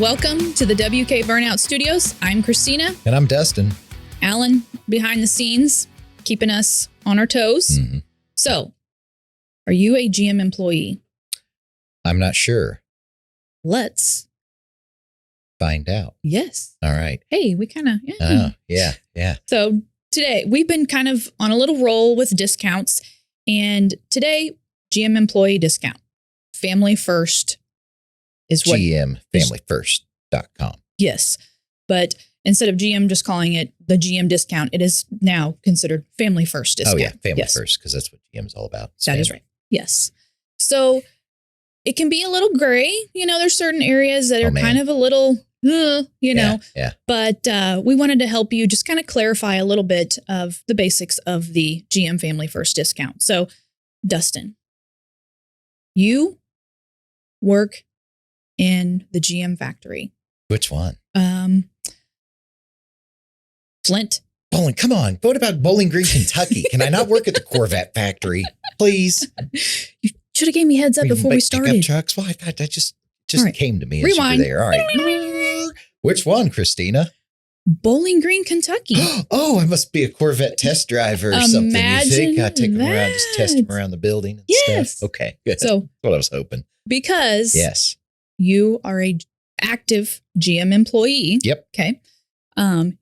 Welcome to the WK Burnout Studios. I'm Christina. And I'm Dustin. Alan behind the scenes, keeping us on our toes. Mm-hmm. So, are you a GM employee? I'm not sure. Let's find out. Yes. All right. Hey, we kind of, Yeah. So today we've been kind of on a little roll with discounts, and today GM employee discount. Family First is what GMFamilyFirst.com. Yes. But instead of GM just calling it the GM discount, it is now considered Family First discount. Oh, yeah. Family First, because that's what GM is all about. That is right. Yes. So it can be a little gray. You know, there's certain areas that are kind of a little, know. Yeah. But we wanted to help you just kind of clarify a little bit of the basics of the GM Family First discount. So, Dustin, you work in the GM factory. Which one? Flint. Bowling. Come on. What about Bowling Green, Kentucky? Can I not work at the Corvette factory, please? You should have gave me heads up before we started. Pickup trucks. Well, I just right. came to me. Rewind. As you were there. All right. Which one, Christina? Bowling Green, Kentucky. Oh, I must be a Corvette test driver or something. You think I take them around, just test them around the building and stuff? Okay, good. So that's what I was hoping. Because yes, you are a active GM employee. Yep. Okay.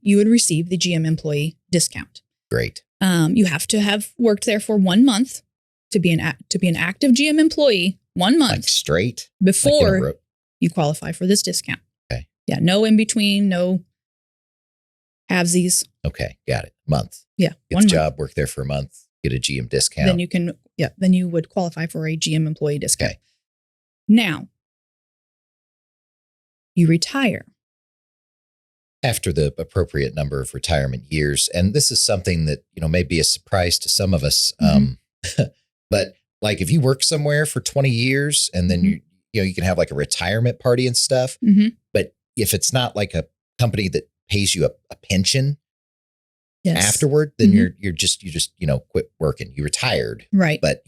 You would receive the GM employee discount. Great. You have to have worked there for 1 month to be an active GM employee. 1 month like straight before you qualify for this discount. Okay. Yeah. No in between. No halvesies. Okay. Got it. Month. Yeah. Get the job, work there for a month, get a GM discount. Then you can, then you would qualify for a GM employee discount. Okay. Now, you retire. After the appropriate number of retirement years. And this is something that, may be a surprise to some of us. Mm-hmm. But like if you work somewhere for 20 years and then mm-hmm. you can have like a retirement party and stuff. Mm-hmm. But if it's not like a company that pays you a pension afterward, then mm-hmm. you just quit working. You retired. Right. But,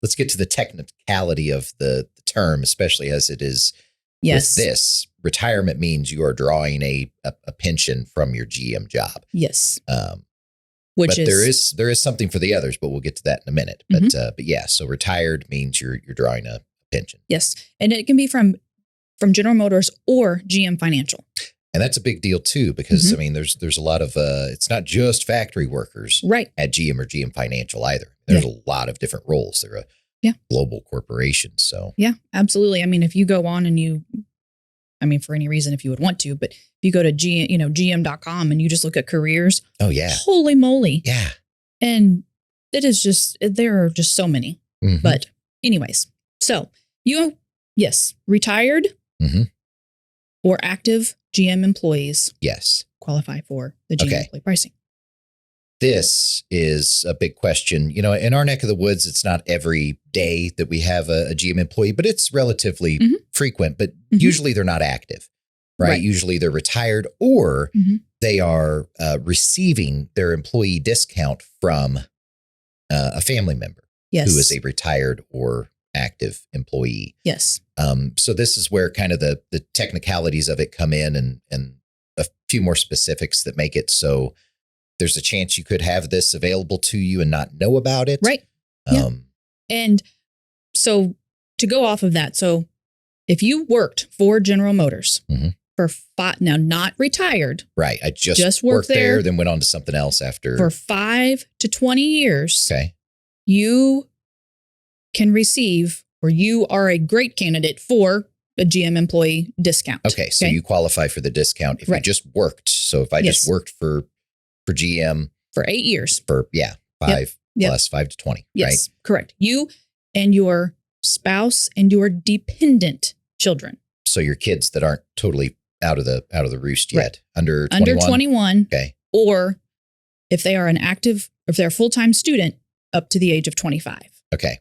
let's get to the technicality of the term, especially as it is. Yes. With this, retirement means you are drawing a pension from your GM job. Yes. But there is something for the others, but we'll get to that in a minute. Mm-hmm. But yeah, so retired means you're drawing a pension. Yes, and it can be from General Motors or GM Financial. And that's a big deal too, because mm-hmm. there's a lot of it's not just factory workers right at GM or GM Financial either. There's a lot of different roles. They're a global corporation. So yeah, absolutely. I mean, if you go on and for any reason, if you would want to, but if you go to GM.com and you just look at careers. Oh yeah. Holy moly. Yeah. And it is just, there are just so many. Mm-hmm. But anyways, so retired mm-hmm. or active GM employees. Yes. Qualify for the GM employee pricing. This is a big question. In our neck of the woods, it's not every day that we have a GM employee, but it's relatively mm-hmm. frequent, but mm-hmm. usually they're not active, right? Usually they're retired or mm-hmm. they are receiving their employee discount from a family member who is a retired or active employee. Yes. So this is where kind of the technicalities of it come in and a few more specifics that make it so there's a chance you could have this available to you and not know about it. Right. And so to go off of that, so if you worked for General Motors mm-hmm. for now not retired. Right. I just worked there, then went on to something else after. For 5 to 20 years. Okay. You can receive, or you are a great candidate for a GM employee discount. Okay. So you qualify for the discount if you just worked. So if I just worked for GM for 8 years, for 5 plus 5 to 20, yes, right? Correct. You and your spouse and your dependent children. So your kids that aren't totally out of the roost yet, right. under 21. Under 21. Okay. Or if they are if they're a full-time student up to the age of 25. Okay.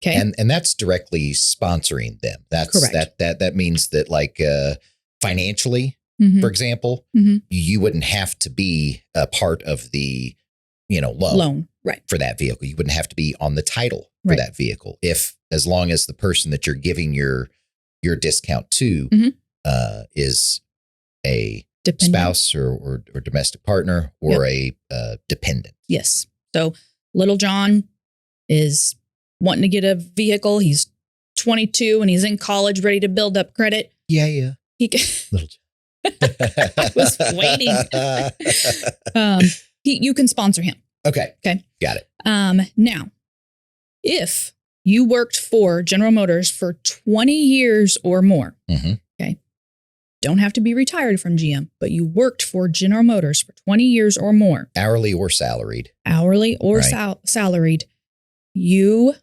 Okay. And that's directly sponsoring them. That's correct. That means that like financially, mm-hmm. for example, mm-hmm. you wouldn't have to be a part of the, loan right. for that vehicle. You wouldn't have to be on the title for that vehicle as long as the person that you're giving your discount to mm-hmm. is a Dependent. spouse or domestic partner or a dependent. Yes. So little John is wanting to get a vehicle. He's 22 and he's in college, ready to build up credit. Yeah. He can, Little John. I was waiting. You can sponsor him. Okay. Okay. Got it. Now, if you worked for General Motors for 20 years or more, okay, don't have to be retired from GM, but you worked for General Motors for 20 years or more, Hourly or salaried. Right. Salaried, you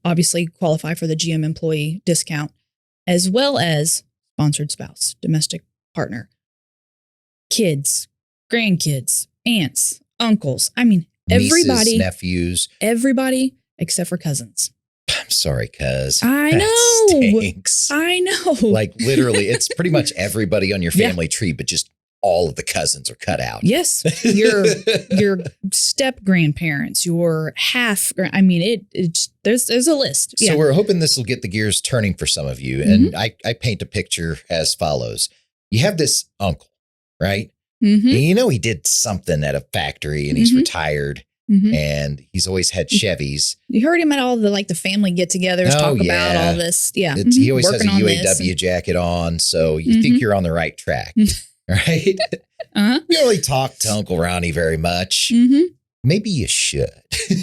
obviously qualify for the GM employee discount, as well as sponsored spouse, domestic partner, kids, grandkids, aunts, uncles. I mean, everybody, Nieces, nephews. everybody except for cousins. I'm sorry, cuz. I That know. stinks. I know. Like literally, it's pretty much everybody on your family tree, but just all of the cousins are cut out. Yes, your step grandparents, your half. I mean, it's there's a list. So we're hoping this will get the gears turning for some of you. And I paint a picture as follows. You have this uncle, right? Mm-hmm. And you know he did something at a factory and he's retired and he's always had Chevys. You heard him at all the family get-togethers talk about all this. Yeah, He always has a Working on UAW jacket on, so you think you're on the right track, right? Uh-huh. You don't really talk to Uncle Ronnie very much. Maybe you should.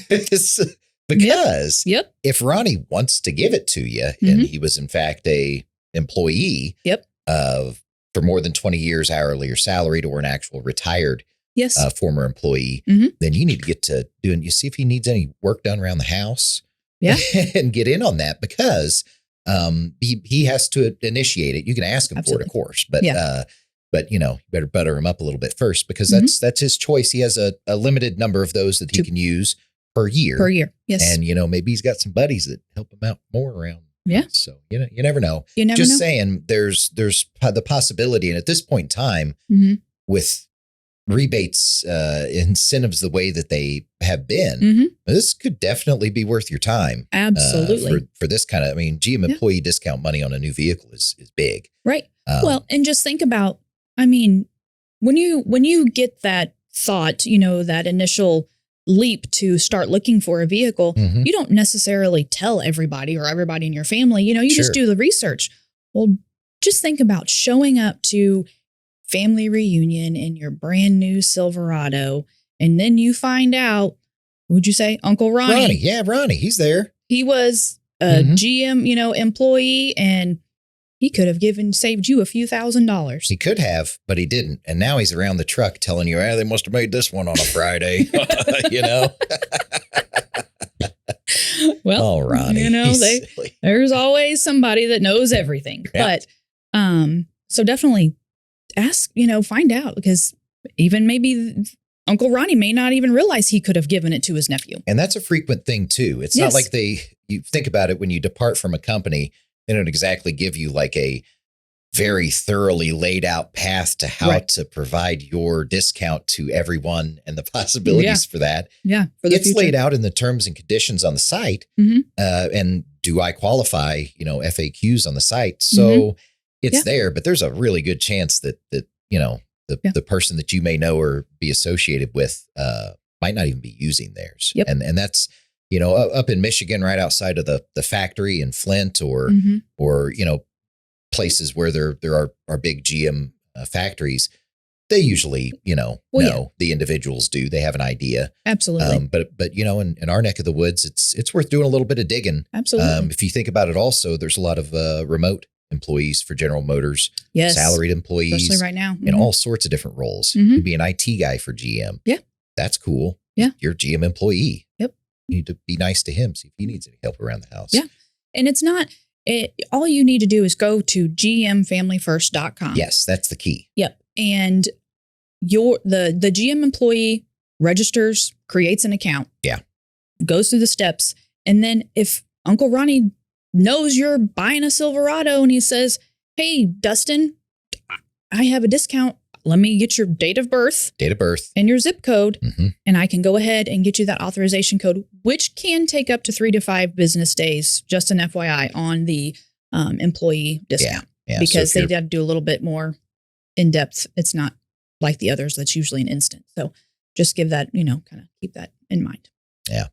Because if Ronnie wants to give it to you, and he was in fact a employee for more than 20 years, hourly or salaried, or an actual retired former employee, then you need to get to doing, you see if he needs any work done around the house and get in on that, because he has to initiate it. You can ask him for it, of course, but you know, you better butter him up a little bit first, because that's his choice. He has a limited number of those that he can use per year. Yes. And, you know, maybe he's got some buddies that help him out more around. Yeah. So, you know, you never know. You never Just know. saying there's the possibility. And at this point in time, with rebates, incentives, the way that they have been, this could definitely be worth your time. Absolutely. For this kind of, I mean, GM employee discount money on a new vehicle is big. Right. Well, and just think about, I mean, when you get that thought, you know, that initial leap to start looking for a vehicle, you don't necessarily tell everybody or everybody in your family, you know, you just do the research. Well, just think about showing up to family reunion in your brand new Silverado, and then you find out, would you say Uncle Ronnie? Ronnie, he's there. He was a GM, you know, employee, and he could have saved you a few $1,000s. He could have, but he didn't. And now he's around the truck telling you, they must have made this one on a Friday, you know? Well, Ronnie, you know, there's always somebody that knows everything. Yeah. But so definitely ask, you know, find out, because even maybe Uncle Ronnie may not even realize he could have given it to his nephew. And that's a frequent thing too. It's not like you think about it, when you depart from a company, they don't exactly give you like a very thoroughly laid out path to how to provide your discount to everyone and the possibilities for that. Yeah. For the it's future. laid out in the terms and conditions on the site. And do I qualify, you know, FAQs on the site? So it's there, but there's a really good chance that you know, the person that you may know or be associated with might not even be using theirs. And that's, you know, up in Michigan, right outside of the factory in Flint, or you know, places where there are big GM factories, they usually, you know, the individuals do. They have an idea. Absolutely. But you know, in our neck of the woods, it's worth doing a little bit of digging. Absolutely. If you think about it, also, there's a lot of remote employees for General Motors, salaried employees, especially right now, in all sorts of different roles. You could be an IT guy for GM. Yeah, that's cool. Yeah, you're a GM employee. Yep. You need to be nice to him, see if he needs any help around the house. Yeah. And it's not, all you need to do is go to gmfamilyfirst.com. Yes, that's the key. Yep. And the GM employee registers, creates an account. Yeah. Goes through the steps. And then if Uncle Ronnie knows you're buying a Silverado and he says, hey, Dustin, I have a discount. Let me get your date of birth and your zip code, and I can go ahead and get you that authorization code, which can take up to 3 to 5 business days, just an FYI, on the employee discount. Yeah, because so they did do a little bit more in depth. It's not like the others. That's usually an instant. So just give that, kind of keep that in mind. Yeah.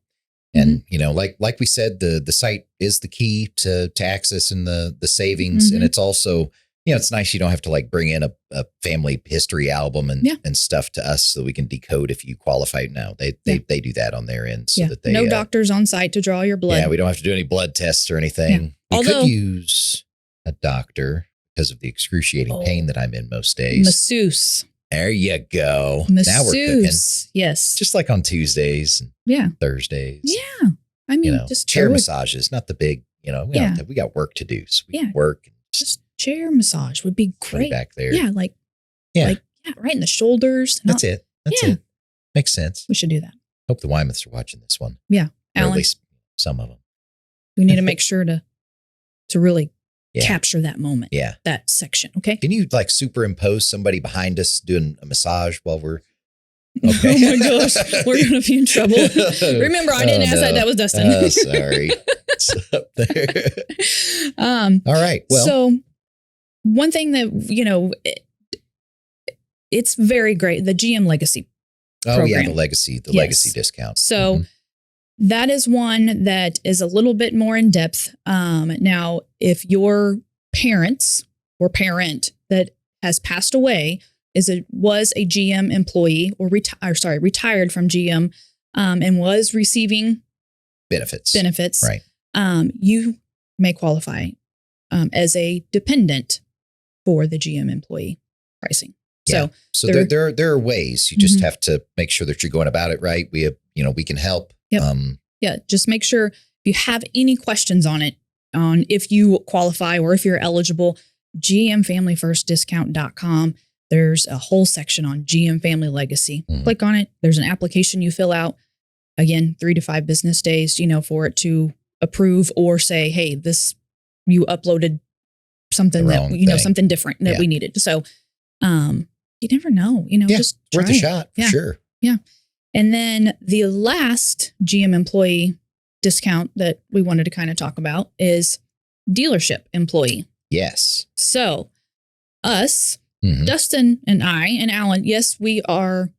And, like we said, the site is the key to access and the savings. And it's also, it's nice you don't have to like bring in a family history album and stuff to us so we can decode if you qualify. No, they do that on their end. So that they no doctors on site to draw your blood. Yeah, we don't have to do any blood tests or anything. Yeah. We could use a doctor because of the excruciating pain that I'm in most days. Masseuse. There you go. Masseuse. Now we're cooking. Yes. Just like on Tuesdays and Thursdays. Yeah. I mean, just chair massages, not the big, we got work to do. So we can work. And just chair massage would be great. Back there. Yeah. Like right in the shoulders. That's it. That's it. Makes sense. We should do that. Hope the Wymouths are watching this one. Yeah. Or at least some of them. We need to make sure to really capture that moment. Yeah. That section. Okay. Can you like superimpose somebody behind us doing a massage while we're okay? Oh my gosh. We're going to be in trouble. Remember, I didn't ask that. That was Dustin. Sorry. It's up there. All right. Well, so one thing that, it's very great. The GM Legacy program. Yeah. The legacy discount. So that is one that is a little bit more in depth. Now, if your parents or parent that has passed away was a GM employee or retired from GM and was receiving benefits, right? You may qualify as a dependent for the GM employee pricing. Yeah. So there are ways. You just have to make sure that you're going about it right. We have, we can help. Yep. Just make sure if you have any questions on it, on if you qualify or if you're eligible, gmfamilyfirstdiscount.com. There's a whole section on GM Family Legacy. Click on it. There's an application you fill out. Again, 3 to 5 business days, for it to approve or say, hey, you uploaded something something different that we needed. So, you never know, just try worth a shot for sure. Yeah. And then the last GM employee discount that we wanted to kind of talk about is dealership employee. Yes. So us, Dustin and I and Alan, yes, we are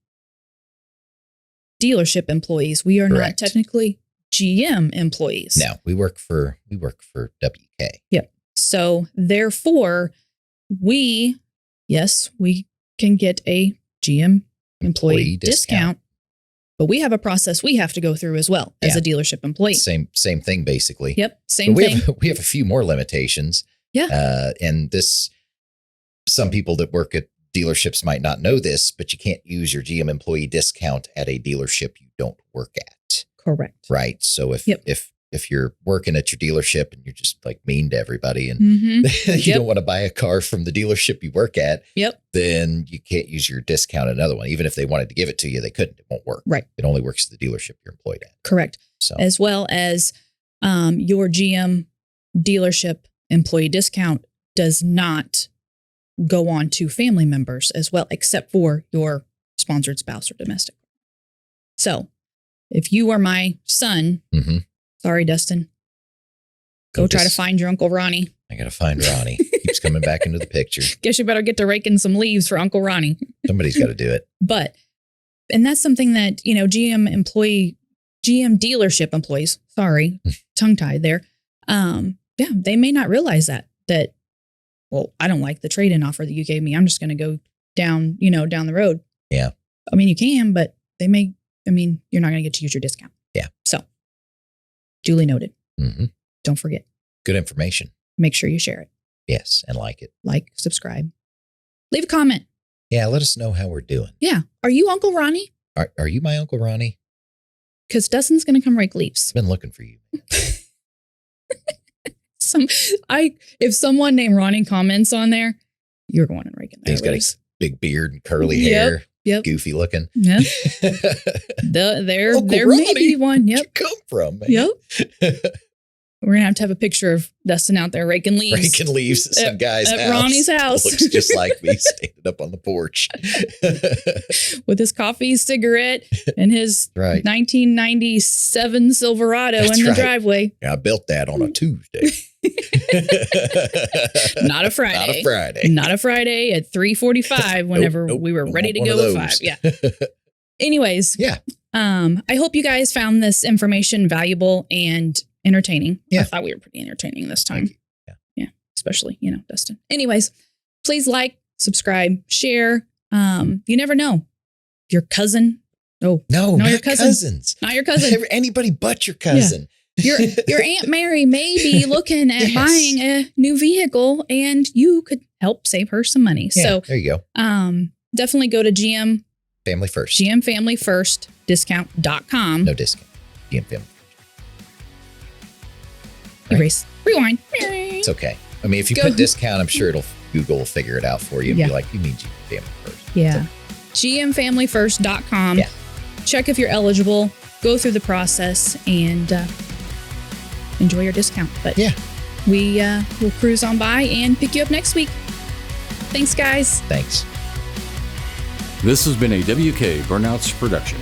dealership employees. We are not technically GM employees. No, we work for WK. Yep. So therefore, we can get a GM employee discount. But we have a process we have to go through as well as a dealership employee. Same thing, basically. Yep, same thing. We have a few more limitations. Yeah. And some people that work at dealerships might not know this, but you can't use your GM employee discount at a dealership you don't work at. Correct. Right. So if you're working at your dealership and you're just like mean to everybody and you don't want to buy a car from the dealership you work at, then you can't use your discount at another one. Even if they wanted to give it to you, they couldn't. It won't work. Right. It only works at the dealership you're employed at. Correct. So as well as your GM dealership employee discount does not go on to family members as well, except for your sponsored spouse or domestic. So if you are my son, sorry, Dustin. Go try to find your Uncle Ronnie. I got to find Ronnie. Keeps coming back into the picture. Guess you better get to raking some leaves for Uncle Ronnie. Somebody's got to do it. And that's something that, GM dealership employees, sorry, tongue tied there. They may not realize that, well, I don't like the trade-in offer that you gave me. I'm just going to go down the road. Yeah. I mean, you can, but you're not going to get to use your discount. Yeah. So duly noted. Don't forget. Good information. Make sure you share it. Yes. And like it. Like, subscribe. Leave a comment. Yeah. Let us know how we're doing. Yeah. Are you Uncle Ronnie? Are you my Uncle Ronnie? Because Dustin's going to come rake leaves. Been looking for you. If someone named Ronnie comments on there, you're going and raking their leaves. He's got a big beard and curly hair. Yep. Goofy looking. Yeah. There may be one. Yep. Where'd you come from, man? Yep. We're going to have a picture of Dustin out there raking leaves. Raking leaves at some guy's house. At Ronnie's house. Looks just like me standing up on the porch. With his coffee, cigarette, and his 1997 Silverado in the driveway. Yeah, I built that on a Tuesday. Not a Friday. Not a Friday. Not a Friday at 3:45 whenever we were ready to go at 5. Yeah. Anyways. Yeah. I hope you guys found this information valuable and entertaining. Yeah. I thought we were pretty entertaining this time. Yeah. Especially, Dustin. Anyways, please like, subscribe, share. You never know. Your cousin. Oh, no, not your cousin. Cousins. Not your cousin. Anybody but your cousin. Yeah. Your Aunt Mary may be looking at buying a new vehicle, and you could help save her some money. Yeah, so there you go. Definitely go to GM Family First. GM Family First discount.com. No discount. GM Family First. Erase. Rewind. It's okay. I mean, if you put discount, I'm sure Google will figure it out for you and be like, you mean GM Family First. Yeah. GMFamilyFirst.com. Yeah. Check if you're eligible. Go through the process and enjoy your discount. But yeah, we will cruise on by and pick you up next week. Thanks, guys. Thanks. This has been a WK Burnouts production.